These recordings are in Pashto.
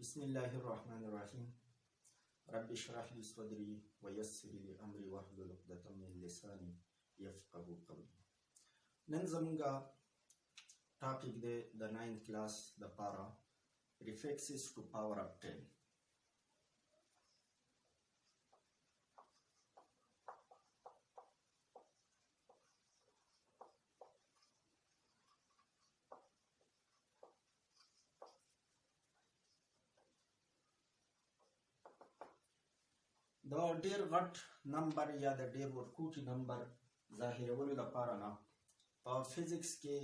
बिस्मिल्लाहिर्रहमानिर्रहीम रब्बि इश्रह ली सदरी व यस्सिर ली अमरी वहलुल उक़दतम मिन लिसानी यफ़क़हू क़ौली। नन ज़मूंगा टॉपिक दे द 9th क्लास द पारा prefixes to power of 10. د ډیر غټ نمبر یا د ډیر ورکوټي نمبر ظاهرولو لپاره نه په فزیکس کې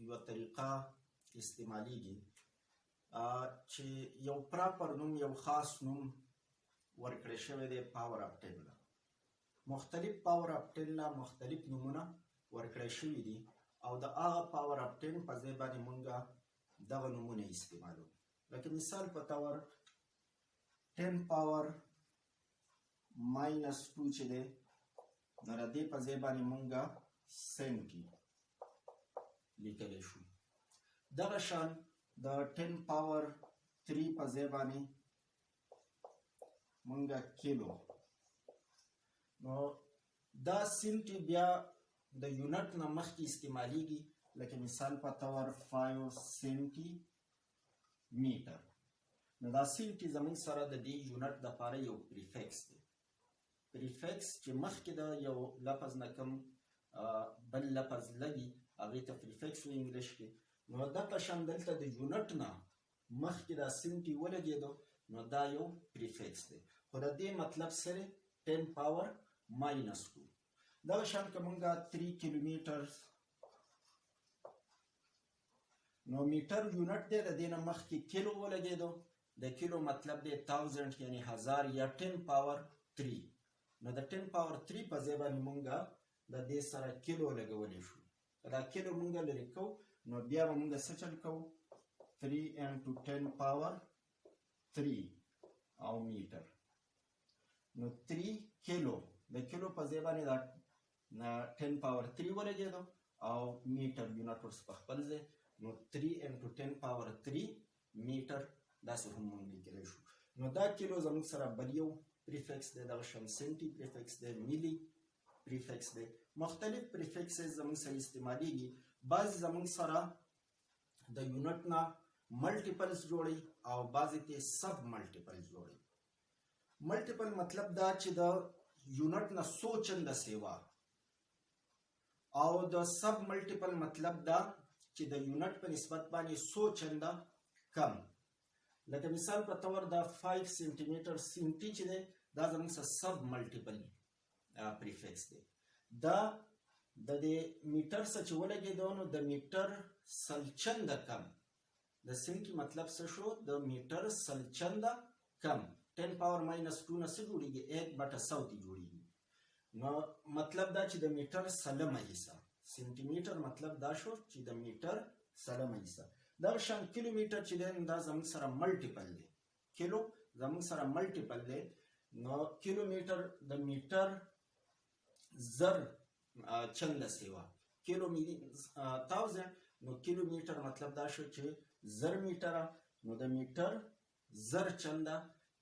یو طریقه استعمالیږي چې یو پراپر نوم یو خاص نوم ورکړی شوی دی پاور اف 10 له مختلف پاور اف 10 له مختلف نومونه ورکړی شوي دي او د هغه پاور اف 10 په ځای باندې مونږ دغه نومونه استعمالو. لکه مثال په تور 10 پاور minus 2 چې دی نو د دې په ځای باندې مونږ سنټي لیکلی شو. دغه شان د 10 پاور 3 په ځای باندې مونږ کیلو. نو دا سنټي بیا د یونټ نه مخکې استعمالیږي. لکه مثال په تور 5 سنټي میټر. نو دا سنټي زموږ سره د دې یونټ دپاره یو پریفکس دی. پریفکس چې مخکې د یو لفظ نه کوم بل لفظ لګي هغې ته پریفکس وایي انګلیش کې. نو دغه شان دلته د یونټ نه مخکې دا سنټي ولګېدو نو دا یو پریفکس دی. خو د دې مطلب سره 10 پاور ماینس 2. دغه شان که مونږ 3 کیلومیټر نو میټر یونټ دی د دې نه مخکې کیلو ولګېدو. د کیلو مطلب دی 1000 یعنی 1000 یا 10 پاور 3. نو د 10 پاور 3 په ځای باندې مونږ د دې سره کیلو لګولی شو. که دا کیلو مونږ لرې کوو نو بیا به مونږ څه چل کوو 3 into 10 پاور 3 او میټر. نو 3 کیلو د کیلو په ځای باندې دا 10 پاور 3 ولګېدو او میټر یونټ ورڅخه په خپل ځای. نو 3 into 10 پاور 3 میټر داسې هم مونږ لیکلی شو. نو دا کیلو زموږ سره بل یو پریفکس دی. دغه شان سنټي پریفکس دی، میلی پریفکس دی. مختلف پریفکسز زموږ سره استعمالیږي. بعضې زموږ سره د یونټ نه ملټیپلز جوړوي او بعضې ته سب ملټیپلز جوړوي. ملټیپل مطلب دا چې د یونټ نه څو چنده سیوا او د سب ملټیپل مطلب دا چې د یونټ په نسبت باندې څو چنده کم. لکه مثال په تور دا 5 سنټي میټر سنټي چې دی دا زموږ سره سب ملټیپل پریفکس دی. دا د دې میټر څخه چې ولګېدو نو د میټر سلچنده کم. د سنټي مطلب څه شو؟ د میټر سلچنده کم. 10 پاور ماینس 2 نه څه جوړېږي 1/100 تی جوړېږي. نو مطلب دا چې د میټر سلمه حصه. سنټي میټر مطلب دا شو چې د میټر سلمه حصه. دغه شان کیلومیټر چې دی دا زموږ سره ملټیپل دی. کیلو زموږ سره ملټیپل دی. نو کیلومیټر د میټر زر چنده سیوا. کیلو 1000 نو کیلومیټر مطلب دا شو چې زر میټره. نو د میټر زر چنده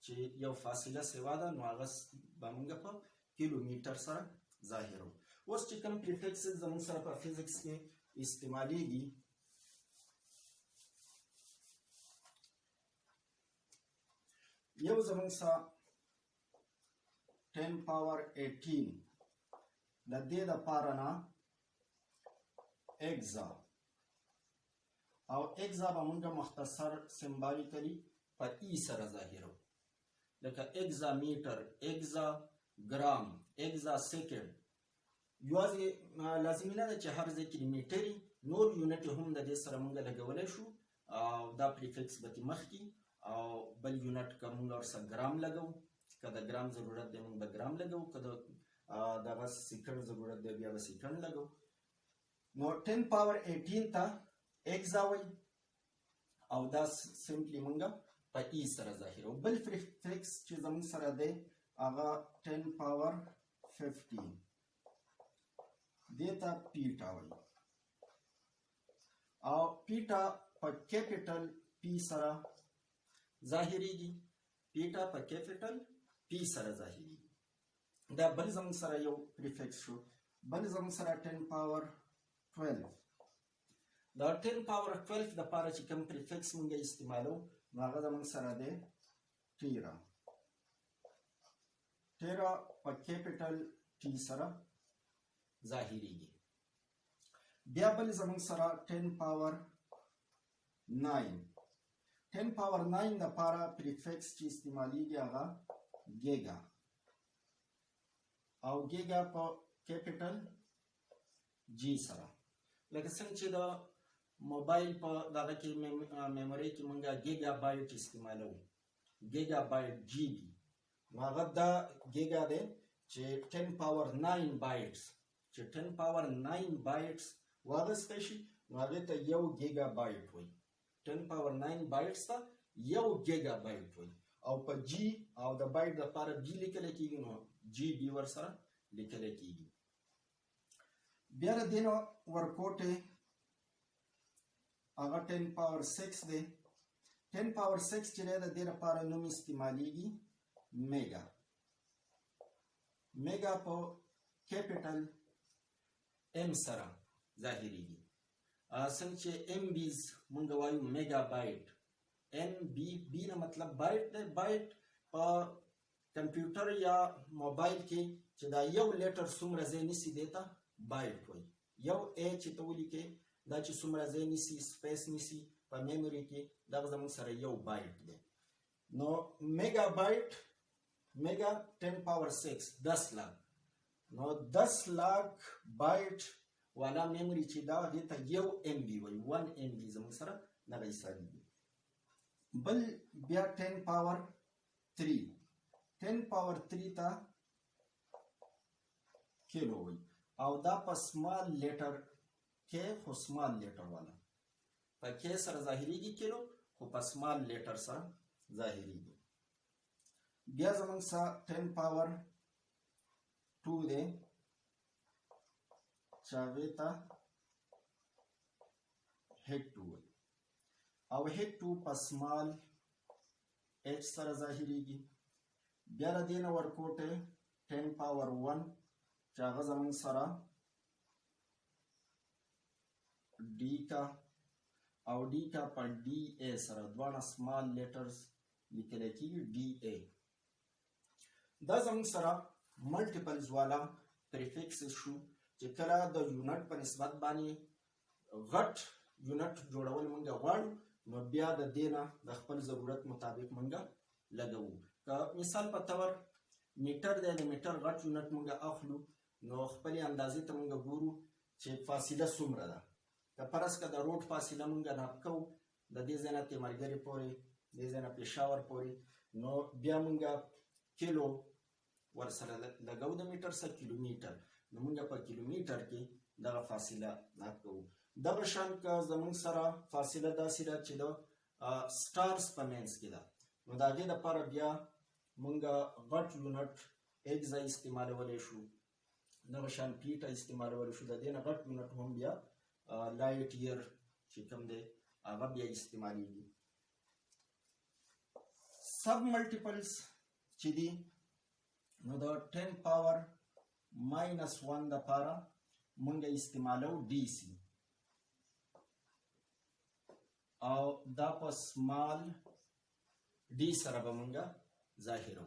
چې یو فاصله سیوا ده نو هغه به موږ په کیلومیټر سره ظاهرو. اوس چې کوم پریفکسز زموږ سره په فزیکس کې استعمالیږي یو زموږ سره 10 پاور 18 د دې دپاره نه اګزا او اګزا به مونږ مختصر سمبالیکلی په ای سره ظاهرو. لکه اګزا میټر، اګزا ګرام، اګزا سیکنډ. یوازې لازمي نه ده چې هر ځای کې میټري نور یونټ هم د دې سره مونږ لګولی شو او دا پریفکس به ترې مخکې او بل یونټ که مونږ ورسره ګرام لګو که د ګرام ضرورت دی مونږ به ګرام لګو که د دغه سیکنډ ضرورت دی بیا به سیکنډ لګو. نو 10 پاور 18 ته اګزا وایي او دا سمپلی مونږ په ای سره ظاهرو. بل پریفکس چې زموږ سره دی هغه 10 پاور 15 دې ته پیټا وایي او پیټا په کیپیټل پی سره ظاهریږي، پیټا په کیپیټل پی سره ظاهریږي. دا بل زموږ سره یو پریفکس شو. بل زموږ سره 10 پاور 12. دا 10 پاور 12 د پاره چې کوم پریفکس مونږ استعمالو نو هغه زموږ سره دی ټیرا. ټیرا په کیپیټل ټي سره ظاهریږي. بیا بل زموږ سره 10 پاور 9. 10 پاور 9 د پاره پریفکس چې استعمالیږي هغه ګیگا، او ګیگا په کیپیټل جی سره. لکه څنګه چې د موبایل په دغه کې میموري کې مونږه ګیگا بایټ استعمالو، ګیگا بایټ جی بي، نو هغه دا ګیگا دی چې 10 پاور 9 بایټس، چې 10 پاور 9 بایټس واغسته شي نو هغه ته یو ګیگا بایټ وایي. 10 پاور 9 بایټس ته یو ګیگا بایټ وایي، او په جی او د بایټ لپاره جی لیکل کېږي نو جی بي ورسره لیکل کېږي. بیا د دې نه ورکوټې هغه 10 پاور 6 دی. 10 پاور 6 چې دی د دې لپاره نوم استعمالیږي میگا. میگا په کیپیټل ام سره ظاهریږي. څنګه چې ام بیز مونږ وایو میگا بایټ، ام بی بی نه مطلب بایټ دی. بایټ په کمپیوټر یا موبایل کې چې دا یو لیټر څومره ځای نیسي دی ته بایټ وایي. یو ا چې ته ولیکې دا چې څومره ځای نیسي، سپیس نیسي په میموري کې، دغه زموږ سره یو بایټ دی. نو میگا بایټ، میگا 10 پاور 6 10 لاک، نو 10 لاک بایټ والا میموري چې دا دې ته یو ام بي وایي، 1 ام بي زموږ سره دغه حسابېږي. بل بیا 10 پاور 3. 10 پاور 3 ته کیلو وایي، او دا په سمال لیټر کې، خو سمال لیټر والا په کې سره ظاهریږي کیلو، خو په سمال لیټر سره ظاهریږي. بیا زموږ سره 10 پاور 2 دی چې هغې ته هیډ 2 وایي، او هیډ 2 په سمال ایچ سره ظاهریږي. بیا د دې نه ورکوټې 10 پاور 1 چې هغه زموږ سره ډي کا، او ډي کا په ډي ای سره دواړه سمال لیټرز لیکل کېږي ډي ای. دا زموږ سره ملټیپلز والا پریفکس شو چې کله د یونټ په نسبت باندې غټ یونټ جوړول مونږ غواړو نو بیا د دې نه د خپل ضرورت مطابق مونږ لګوو. که مثال په طور میټر دی، د میټر غټ یونټ مونږ اخلو نو خپلې اندازې ته مونږ ګورو چې فاصله څومره ده. که فرض که د روډ فاصله مونږ ناپ کوو د دې ځای نه تیمرګرې پورې، دې ځای نه پېښور پورې، نو بیا مونږ کیلو ورسره لګو د میټر سره کیلومیټر، نو مونږ په کیلومیټر کې دغه فاصله ناپ کوو. دغه شان که زمونږ سره فاصله داسې ده چې د سټارز په منځ کې ده نو د هغې دپاره بیا مونږ غټ یونټ ایګزا استعمالولی شو، دغه شان پیټه استعمالولی شو. د دې نه غټ یونټ هم بیا لایټ ییر چې کوم دی هغه بیا استعمالیږي. سب ملټیپلز چې دي نو د 10 پاور -1 دپاره مونږ استعمالو ډي سي، او دا په سمال ډي سره به مونږ ظاهرو.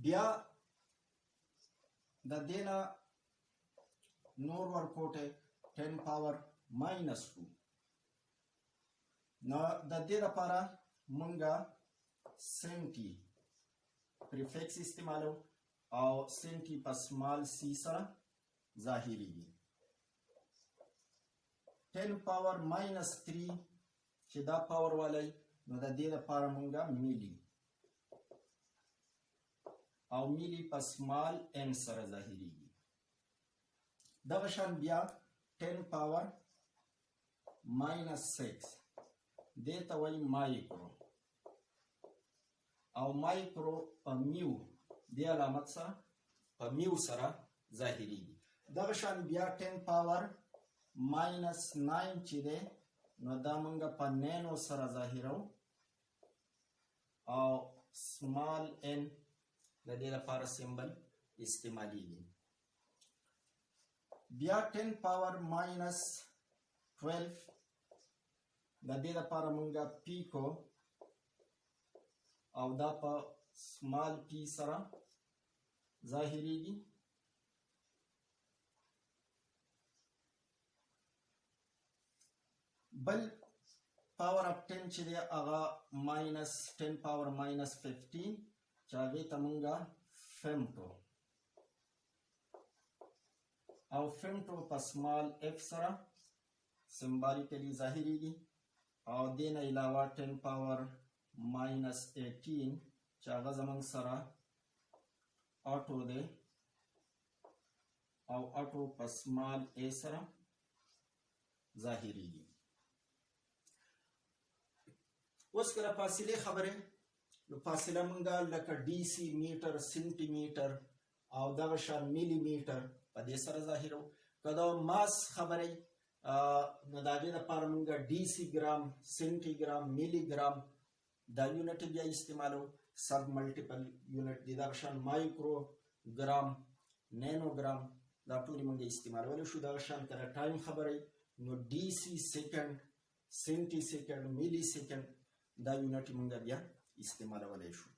بیا د دې نه نور ورکوټې 10 پاور -2. نو د دې لپاره مونږ سنټي پریفکس استعمالو، او سنټي په سمال سی سره ظاهریږي. 10 پاور -3 چې دا پاور والی نو د دې لپاره مونږ میلی، او میلی په سمال ام سره ظاهریږي. دغه شان بیا 10 پاور -6 دې ته وایي مایکرو، او مایکرو په میو دې علامت سره په میو سره ظاهریږي. دغه شان بیا 10 پاور -9 چې دی نو دا مونږ په نینو سره ظاهرو، او سمال n د دې لپاره سیمبل استعمالیږي. بیا 10 پاور ماینس 12 د دې لپاره مونږه پیکو او دا په سمال پی سره ظاهریږي. بل پاور اف 10 چې دی هغه ماینس 10 پاور ماینس 15 چې هغې ته مونږه فیمټو او فیمټو په سمال اف سره سمبالیکلی ظاهریږي. او دې نه علاوه 10 پاور ماینس 18 چې هغه زمونږ سره آټو دی او آټو په سمال ا سره ظاهریږي. اوس کله فاصلې خبرې، نو فاصله مونږه لکه ډي سي میټر سنټي میټر او دغه شان ملي میټر په دې سره ظاهرو. که د ماس خبرې نو د هغې لپاره مونږه ډي سي ګرام سنټي ګرام ملي ګرام دا یونټ بیا استعمالو. سب ملټیپل یونټ دي دغه شان مایکرو ګرام نینو ګرام دا ټولې مونږ استعمالولی شو. دغه شان کله ټایم خبرې نو ډي سي سیکنډ سنټي سیکنډ ملي سیکنډ دا یونټ مونږ بیا استعمالولی شو.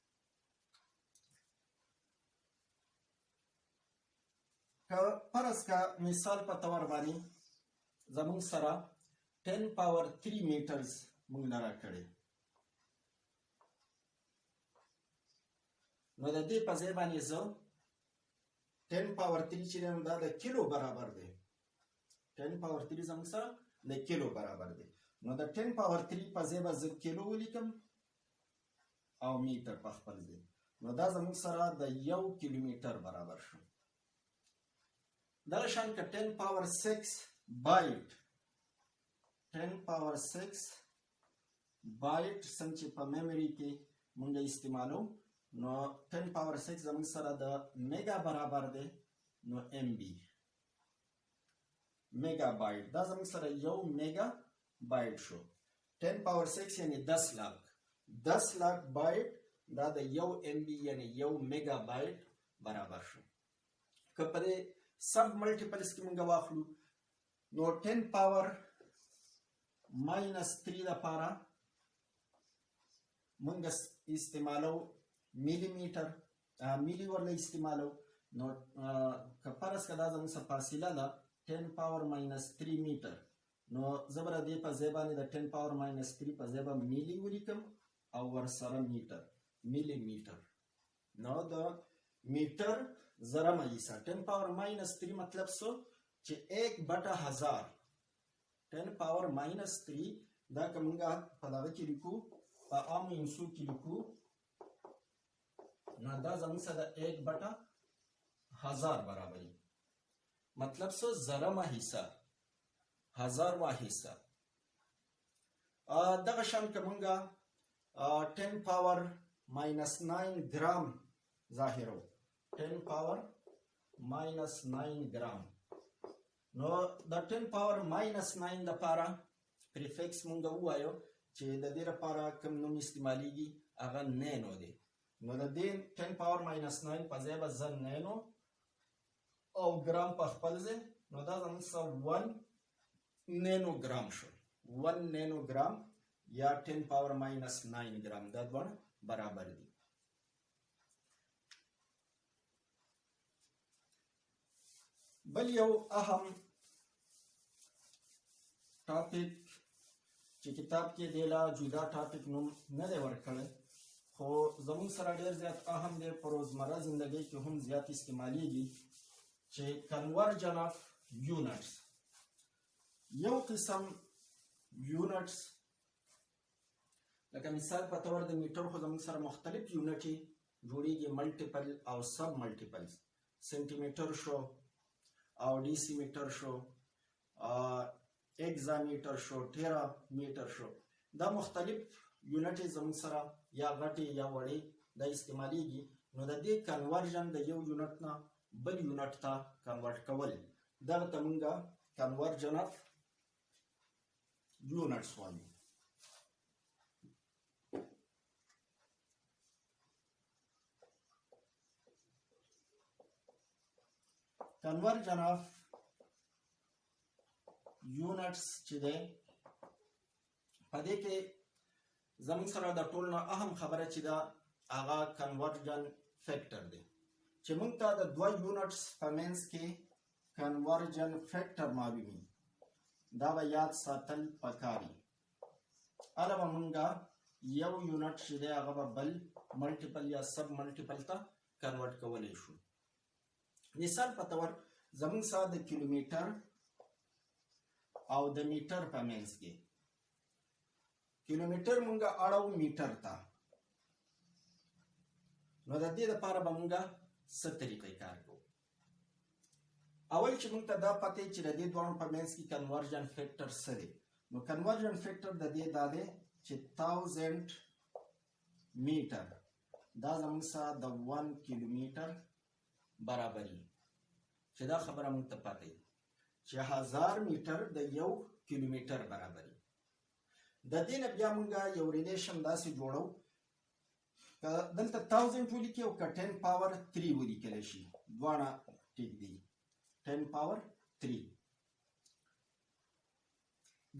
که فرض که مثال په طور باندې زمونږ سره 10 پاور 3 میټرز مونږ نه راکړی، نو د دې په ځای باندې زه 10 پاور 3 چې دی نو دا د کیلو برابر دی. 10 پاور 3 زموږ سره د کیلو برابر دی. نو د 10 پاور 3 په ځای به زه کیلو ولیکم او میټر په خپل ځای، نو دا زموږ سره د 1 کیلومیټر برابر شو. دغه شان که 10 پاور 6 بایټ 10 پاور 6 بایټ څنګه چې په میموري کې مونږ استعمالو، نو 10 پاور 6 زموږ سره د میگا برابر دی. نو ام بی میگا بایټ دا زموږ سره 1 میگا بایټ شو. 10 پاور 6 یعنی 10 लाख 10 लाख بایټ دا د 1 ام بی یعنی 1 میگا بایټ برابر شو. که په دې سب ملټیپلز کې مونږ واخلو نو 10 پاور ماینس 3 لپاره مونږ استعمالو ملي میټر ملي ورله استعمالو. نو که فرض که دا زموږ سره فاصله ده 10 پاور ماینس 3 میټر، نو زه به د دې په ځای باندې د 10 پاور ماینس 3 په ځای به ملي ولیکم او ورسره میټر ملي میټر. نو د میټر ضرب ایسا 10 پاور ماینس 3 مطلب سو چې 1/1000 10 پاور ماینس 3 دا که مونږه په دغه کې لیکو په عام انسو کې لیکو نو دا زموږ سره د 1/1000 برابري. مطلب سو زرمه حصہ 1000 حصہ. دغه شان که مونږه 10 پاور ماینس 9 ګرام ظاهرو 10 پاور ماینس 9 ګرام، نو د 10 پاور ماینس 9 لپاره پریفکس مونږ ووایو چې د دې لپاره کوم نوم استعمالیږي هغه نینو دی. نو د دې 10 پاور ماینس 9 په ځای به زه نینو او ګرام په خپل ځای، نو دا زموږ سره 1 نینو ګرام شو. 1 نینو ګرام یا 10 پاور ماینس 9 ګرام دا دواړه برابر دي. بل یو اهم ټاپک چې کتاب کې دی لا جدا ټاپک نوم نه دی ورکړی، خو زموږ سره ډېر زیات اهم دی، په روزمره زندګۍ کې هم زیات استعمالیږي، چې کنورژن اف یونټس. یو قسم یونټس لکه مثال په طور د میټر خو زموږ سره مختلف یونټې جوړیږي، ملټیپل او سب ملټیپل. سنټي میټر شو او ډي سی میټر شو، اگزا میټر شو، ټیرا میټر شو. دا مختلف یونټې زموږ سره یا غټې یا وړې دا استعمالیږي. نو د دې کنورژن د یو یونټ نه بل یونټ ته کنورټ کول دغه ته مونږه کنورژن اف یونټس وایو. conversion of units چې ده پدې کې زمون سره د ټول نه اهم خبره چې دا هغه conversion factor دی چې موږ ته د دوه یونټس په منځ کې conversion factor معلومي دا به یاد ساتل پکاري علاوه مونږه یو یونټ چې دی هغه به بل ملټیپل یا سب ملټیپل ته کنورټ کولی شو مثال په تور زمون سره د کیلومتر او د میټر په منځ کې کیلومتر مونږه اړو میټر ته نو د دې لپاره به مونږه څه طریقې کار کوو اول چې مونږ ته دا پته چې د دې دوه په منځ کې کنورژن فیکټر څه دی نو کنورژن فیکټر د دې دا دی چې 1000 میټر دا زموږ سره د 1 کیلومتر برابري چې دا خبره مونږ ته پته ده چې 1000 میټر د 1 کیلومتر برابري د دې نه بیا مونږه یو ریلیشن داسې جوړو دلته 1000 ولیکي او 10 پاور 3 ولیکل شي دواړه ټیک دي 10 پاور 3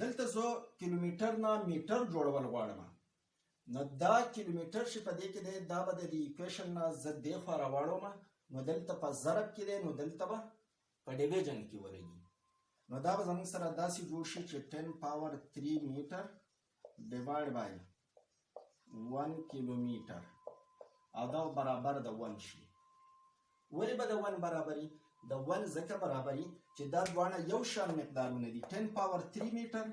دلته زه کیلومتر نه میټر جوړول غواړم نو دا کیلومتر چې په دې کې دی دا به د ایکویشن نه زه دې خوا راواړم نو دلته په ضرب کې دی نو دلته به په ډیویژن کې ورګي نو دا به زموږ سره داسې جوړ شي چې 10 پاور 3 میټر ډیوایډ بای 1 کیلومتر او دا برابر د 1 شي ولې به د 1 برابري د 1 ځکه برابري چې دا دواړه یو شان مقدارونه دي 10 پاور 3 میټر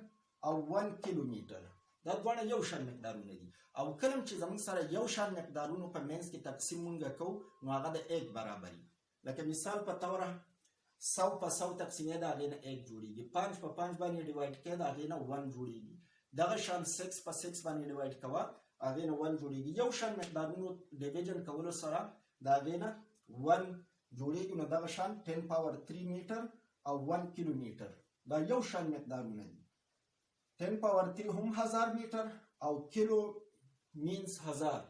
او 1 کیلومتر دا دواړه یو شان مقدارونه دي او کله چې زموږ سره یو شان مقدارونو په منځ کې تقسیم مونږ کوو نو هغه د 1 برابري لکه مثال په توګه 100 په 100 تقسیمې د هغې نه 1 جوړېږي 5 په 5 باندې ډیوایډ کړې د هغې نه 1 جوړېږي دغه شان 6 په 6 باندې ډیوایډ کوه هغې نه 1 جوړېږي یو شان مقدارونو ډیویژن کولو سره د هغې نه 1 جوړېږي نو دغه شان 10 پاور 3 میټر او 1 کیلومتر دا یو شان مقدارونه دي 10 پاور 3 هم 1000 میټر او کیلو مینز 1000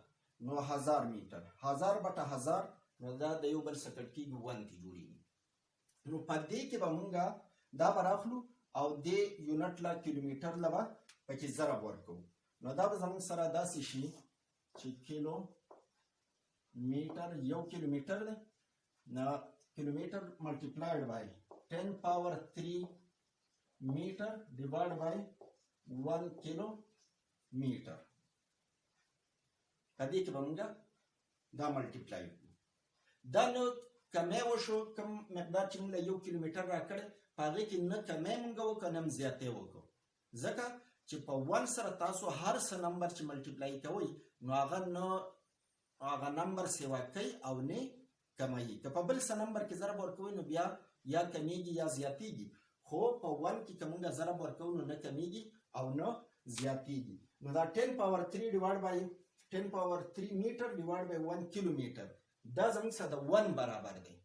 نو 1000 میټر 1000 بټه 1000 نو دا د یو بل څخه کټ کېږي 1 کې جوړېږي نو په دې کې به مونږه دا به راخلو او دې یونټ له کیلومتر له به پکې ضرب ورکوو نو دا به زموږ سره داسې شي چې کیلو میټر یو کیلومتر دی نو کیلومتر ملټیپلایډ بای 10 پاور 3 میټر ډیوایډ بای 1 کیلو میټر په دې کې به مونږه دا ملټیپلای کړو دا نو کمی وشو کم مقدار چې مونږ له یو کیلومتر راکړی په هغې کې نه کمی مونږ وکړو نه هم زیاتې وکړو ځکه چې په 1 سره تاسو هر څه نمبر چې ملټیپلای کوئ نو هغه نه هغه نمبر سیوا کوي او نه کموي که په بل څه نمبر کې ضرب ورکوئ نو بیا یا کمیږي یا زیاتېږي خو په 1 کې که مونږ ضرب ورکوو نو نه کمیږي او نه زیاتېږي نو دا 10 پاور 3 ډیوایډ بای 10 پاور 3 میټر ډیوایډ بای 1 کیلومتر دا زموږ سره د 1 برابر دی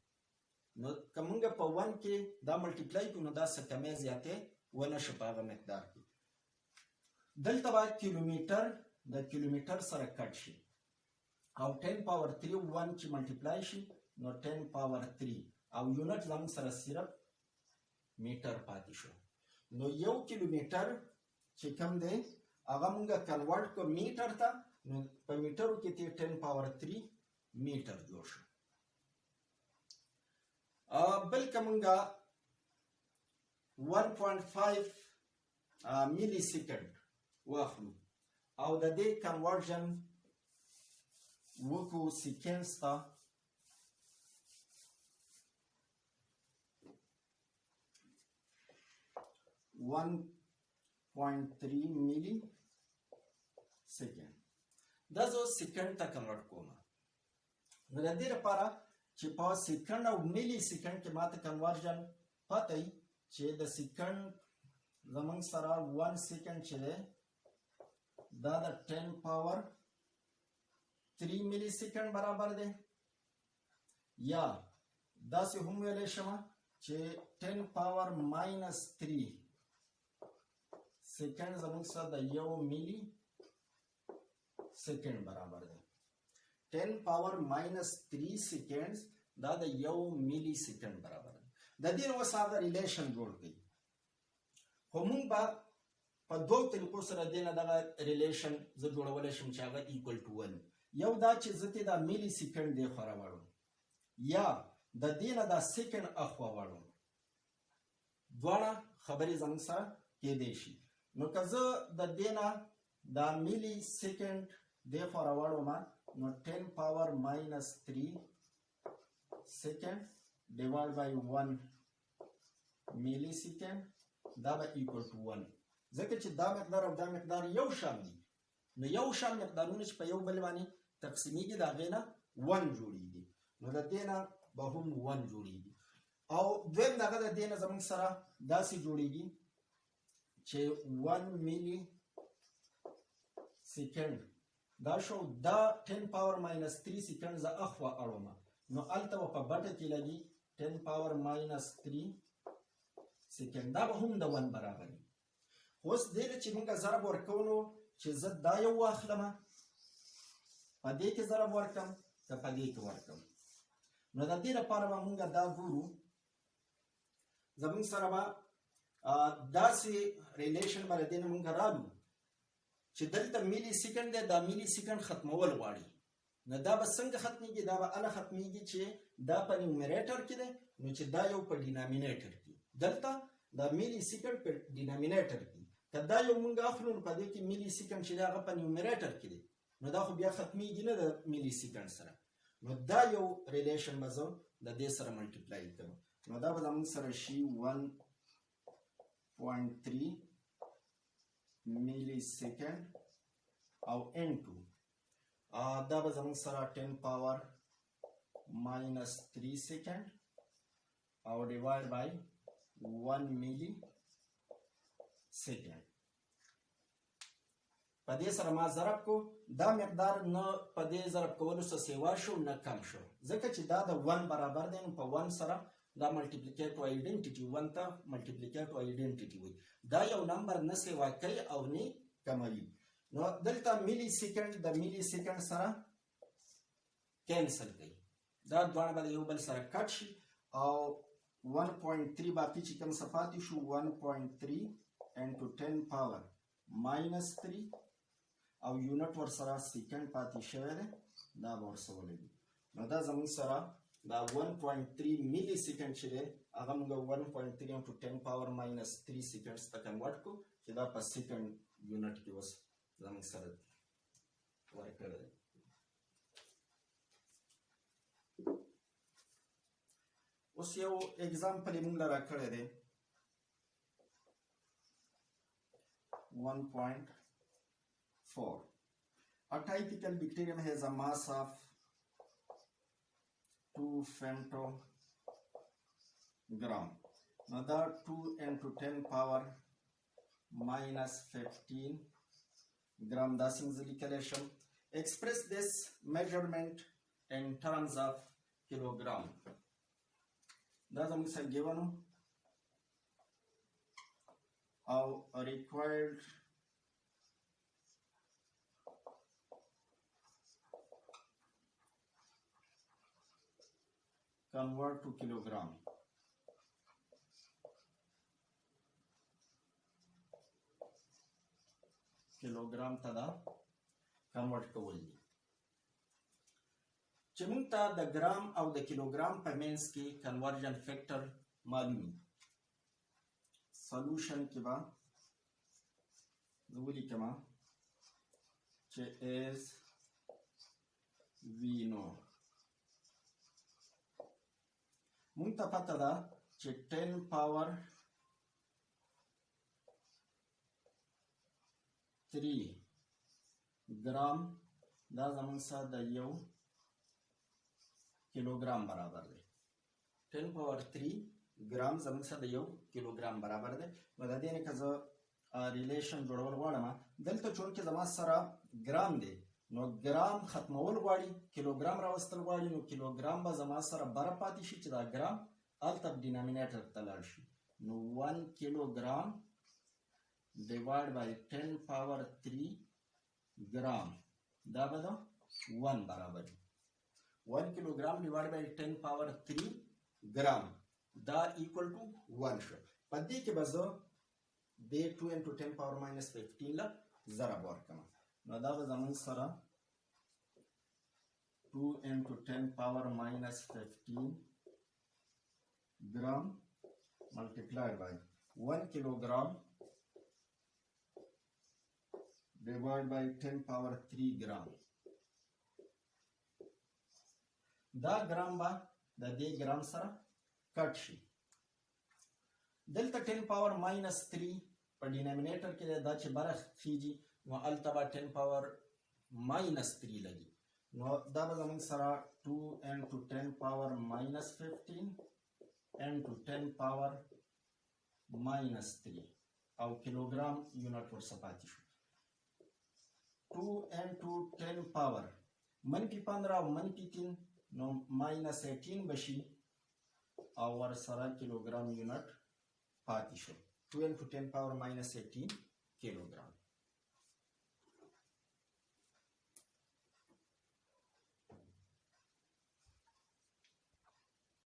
نو که مونږ په 1 کې دا ملټیپلای کړو نو دا څه کمی زیاتې ونه شو په هغه مقدار کې دلته به کیلومتر د کیلومتر سره کټ شي او 10 پاور 3 1 چې ملټیپلای شي نو 10 پاور 3 او یونټ زموږ سره صرف میټر پاتې شو نو یو کیلومتر چې کم دی هغه مونږ کنورټ کړو میټر ته نو په میټرو کې ترې 10 پاور 3 میټر جوړ شو بلکې مونږ 1.5 ملي سیکنډ واخلو او د دې کنورژن وکړو سیکنډز ته 1.3 ملي سیکنډ دا زه سیکنډ ته کنورټ کوم نو د دې لپاره چې په سیکنډ او ملي سیکنډ کې ماته کنورژن پته وي چې د سیکنډ زموږ سره 1 سیکنډ چې دی دا د 10 پاور 3 ملي سیکنډ برابر دی یا داسې هم ویلی شم چې 10 پاور ماینس 3 سیکنډ زموږ سره د 1 ملي سیکنډ برابر دی 10 پاور ماینس 3 سیکنډز دا د 1 ملي سیکنډ برابر دی د دې نو ساده ریلیشن جوړ کړئ خو موږ به په دوه طریقو سره دینه دغه ریلیشن زه جوړولی شم چې هغه ایکول ټو 1 یو دا چې زه ته دا میلی سیکنډ دی خو راوړم یا د دې نه دا سیکنډ اخوا واړم دواړه خبرې زموږ سره کېدی شي نو که زه د دې نه دا میلی سیکنډ دی خوا راوړم نو 10 پاور ماینس 3 سیکنډ ډیوایډ بای 1 میلی سیکنډ دا به ایکول ټو 1 ځکه چې دا مقدار او دا مقدار یو شان دي نو یو شان مقدارونه چې په یو بل باندې تقسیمیږي د هغې نه 1 جوړیږي نو د دې نه به هم 1 جوړیږي او دویم دغه د دې نه زموږ سره داسې جوړیږي چې 1 میلی سیکنډ دا شو دا 10 پاور ماینس 3 سیکنډ زه اخوا اړوم نو هلته به په بټه کې لګي 10 پاور ماینس 3 سیکنډ دا به هم د 1 برابر وي اوس دې ته چې موږ ضرب ورکوو نو چې زه دا یو واخلم په دې کې ضرب ورکړم که په دې کې ورکړم نو د دې لپاره به موږ دا ګورو زموږ سره به داسې ریلیشن به له دې نه موږ رالو چې دلته میلی سیکنډ دی دا میلی سیکنډ ختمول غواړي نو دا به څنګه ختمیږي دا به هله ختمیږي چې دا په نیومریټر کې دی نو چې دا یو په ډینامینیټر کې دلته دا میلی سیکنډ په ډینامینیټر کې که دا یو موږ اخلو نو په دې کې میلی سیکنډ چې دی هغه په نیومریټر کې دی نو دا خو بیا ختمیږي نه د میلی سیکنډ سره نو دا یو ریلیشن به زه د دې سره ملټیپلای کوم نو دا به زموږ سره شي 1.3 میلی سیکنډ او n2 دا به زموږ سره 10 پاور ماینس 3 سیکنډ او ډیوایډ بای 1 میلی سیکنډ په دې سره ما ضرب کو دا مقدار نه په دې ضرب کولو څه سیوا شو نه کم شو ځکه چې دا د 1 برابر دی نو په 1 سره دا ملټیپلیکیټ آیډنټیټي 1 ته ملټیپلیکیټ آیډنټیټي وي دا یو نمبر نه سیوا کوي او نه کموي نو دلته میلی سیکنډ د میلی سیکنډ سره کینسل کوي دا دواړه به یو بل سره کټ شي او 1.3 باقي چې کوم څه پاتې شو 1.3 into 10 پاور ماینس 3 او یونټ ورسره سیکنډ پاتې شوی دی دا به ورسره ولګي نو دا زموږ سره دا 1.3 میلی سیکنډ چې دی هغه موږ 1.3 into 10 پاور ماینس 3 سیکنډس ته کنورټ کړو چې دا په سیکنډ یونټ کې اوس زموږ سره ورکړی دی اوس یو اگزامپل یې موږ له راکړی دی 1.4 A typical bacterium has a mass of 2 femtogram. Now that 2 into 10 power minus 15 gram, that's in the calculation. Express this measurement in terms of kilogram. That's a given our required convert to kilogram. kilogram ته دا کنورټ کول دي چې موږ ته د ګرام او د کیلوګرام په منځ کې کنورژن فیکټر معلوم سولوشن کې به زه ولیکم چې as we know موږ ته پته ده چې 10 پاور 3 ګرام دا زموږ سره د یو کیلوګرام برابر دی 10 پاور 3 ګرام زموږ سره د یو کیلوګرام برابر دی نو د دې نه که زه ریلیشن جوړول غواړم دلته چونکې زما سره ګرام دی نو ګرام ختمول غواړي کیلوګرام راوستل غواړي نو کیلوګرام به زما سره بره پاتې شي چې دا ګرام هلته ډینامینیټر ته لاړ شي نو 1 کیلوګرام ډیوایډ بای 10 پاور 3 ګرام دا به د 1 برابر 1 کیلوګرام ډیوایډ بای 10 پاور 3 ګرام دا equal to 1 شو. په دې کې به زه د 2 into 10 power minus 15 له ضرب ورکړم. نو دا به زموږ سره 2 into 10 power minus 15 gram multiplied by 1 kilogram divided by 10 power 3 gram. دا ګرام به د دې ګرام سره کټ شي. دلته 10 power minus 3 په ډینامینیټر کې دا چې برخ خیږي نو هلته به 10 power minus 3 لګي. نو دا به زموږ سره 2 into 10 power minus 15 into 10 power minus 3 او کیلوګرام یونټ ورڅخه پاتې شو. 2 into 10 power منفي 15 او منفي 3 نو minus 18 بشي او ورسره کیلوګرام یونټ پاتې شو. 2 into 10 power minus 18 کیلوګرام.